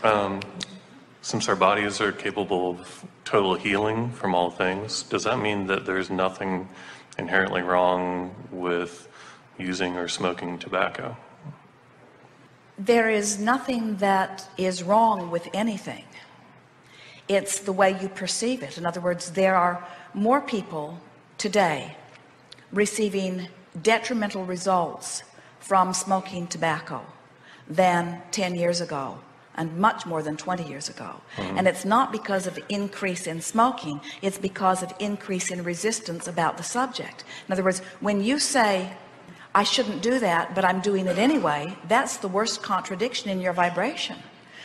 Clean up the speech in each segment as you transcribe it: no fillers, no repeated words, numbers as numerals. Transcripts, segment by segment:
Um, since our bodies are capable of total healing from all things, does that mean that there's nothing inherently wrong with using or smoking tobacco? There is nothing that is wrong with anything. It's the way you perceive it. In other words, there are more people today receiving detrimental results from smoking tobacco than 10 years ago, and much more than 20 years ago. And it's not because of increase in smoking, it's because of increase in resistance about the subject. In other words, when you say, I shouldn't do that, but I'm doing it anyway, that's the worst contradiction in your vibration.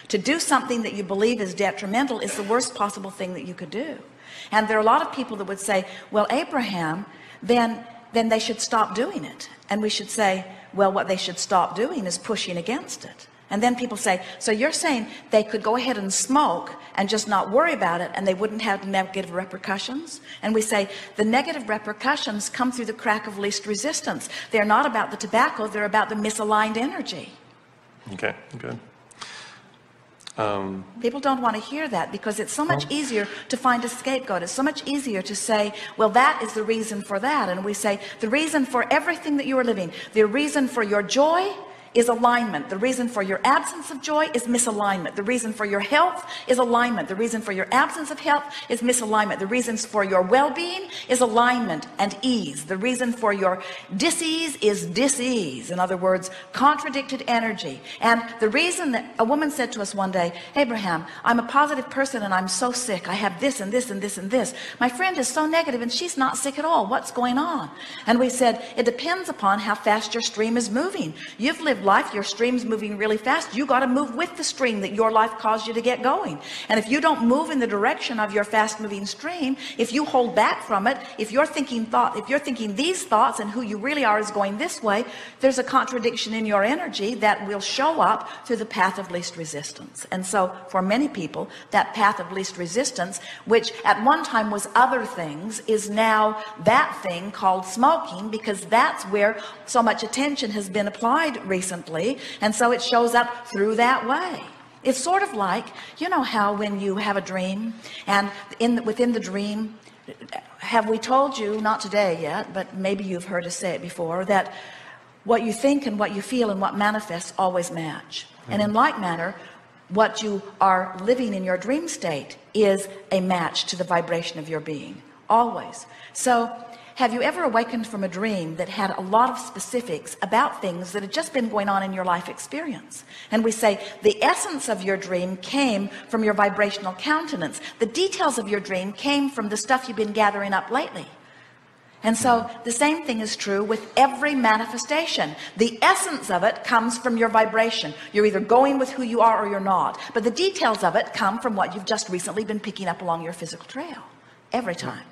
To do something that you believe is detrimental is the worst possible thing that you could do. And there are a lot of people that would say, well, Abraham, then they should stop doing it. And we should say, well, what they should stop doing is pushing against it. And then people say, so you're saying they could go ahead and smoke and just not worry about it and they wouldn't have negative repercussions? And we say the negative repercussions come through the crack of least resistance. They're not about the tobacco, they're about the misaligned energy. Okay, good. People don't want to hear that because it's so much easier to find a scapegoat. It's so much easier to say, well, that is the reason for that. And we say the reason for everything that you are living, the reason for your joy is alignment. The reason for your absence of joy is misalignment. The reason for your health is alignment. The reason for your absence of health is misalignment. The reasons for your well-being is alignment and ease. The reason for your dis-ease is dis-ease. In other words, contradicted energy. And the reason that a woman said to us one day, Abraham, I'm a positive person and I'm so sick. I have this and this and this and this. My friend is so negative and she's not sick at all. What's going on? And we said, it depends upon how fast your stream is moving. You've lived life, your stream's moving really fast. You got to move with the stream that your life caused you to get going. And if you don't move in the direction of your fast moving stream, if you hold back from it, if you're thinking these thoughts and who you really are is going this way, there's a contradiction in your energy that will show up through the path of least resistance. And so for many people, that path of least resistance, which at one time was other things, is now that thing called smoking, because that's where so much attention has been applied recently. And so it shows up through that way. It's sort of like, you know how when you have a dream and within the dream, have we told you, not today yet, but maybe you've heard us say it before, that what you think and what you feel and what manifests always match. And in like manner, what you are living in your dream state is a match to the vibration of your being, always. So have you ever awakened from a dream that had a lot of specifics about things that had just been going on in your life experience? And we say the essence of your dream came from your vibrational countenance. The details of your dream came from the stuff you've been gathering up lately. And so the same thing is true with every manifestation. The essence of it comes from your vibration. You're either going with who you are or you're not. But the details of it come from what you've just recently been picking up along your physical trail. Every time.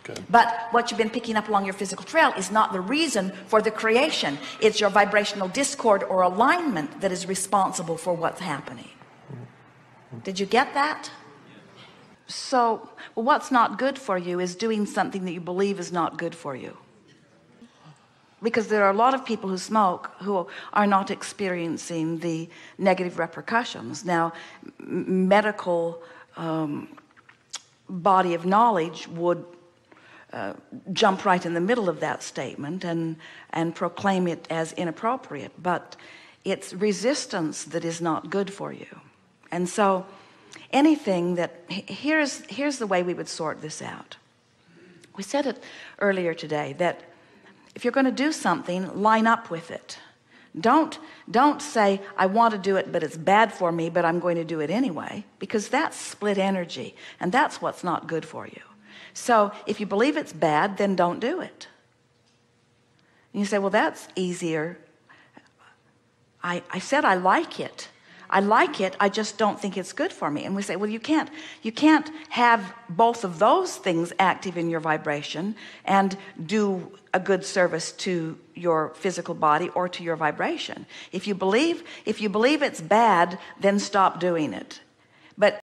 Okay. But what you've been picking up along your physical trail is not the reason for the creation. It's your vibrational discord or alignment that is responsible for what's happening. Did you get that? So, well, what's not good for you is doing something that you believe is not good for you. Because there are a lot of people who smoke who are not experiencing the negative repercussions. Now, medical body of knowledge would jump right in the middle of that statement and proclaim it as inappropriate, but it's resistance that is not good for you. And so anything that, here's the way we would sort this out. We said it earlier today that if you're going to do something, line up with it. Don't say I want to do it but it's bad for me but I'm going to do it anyway, because that's split energy and that's what's not good for you. So if you believe it's bad, then don't do it. And you say, well, that's easier. I said I like it. I like it, I just don't think it's good for me. And we say, well, you can't have both of those things active in your vibration and do a good service to your physical body or to your vibration. If you believe it's bad, then stop doing it. But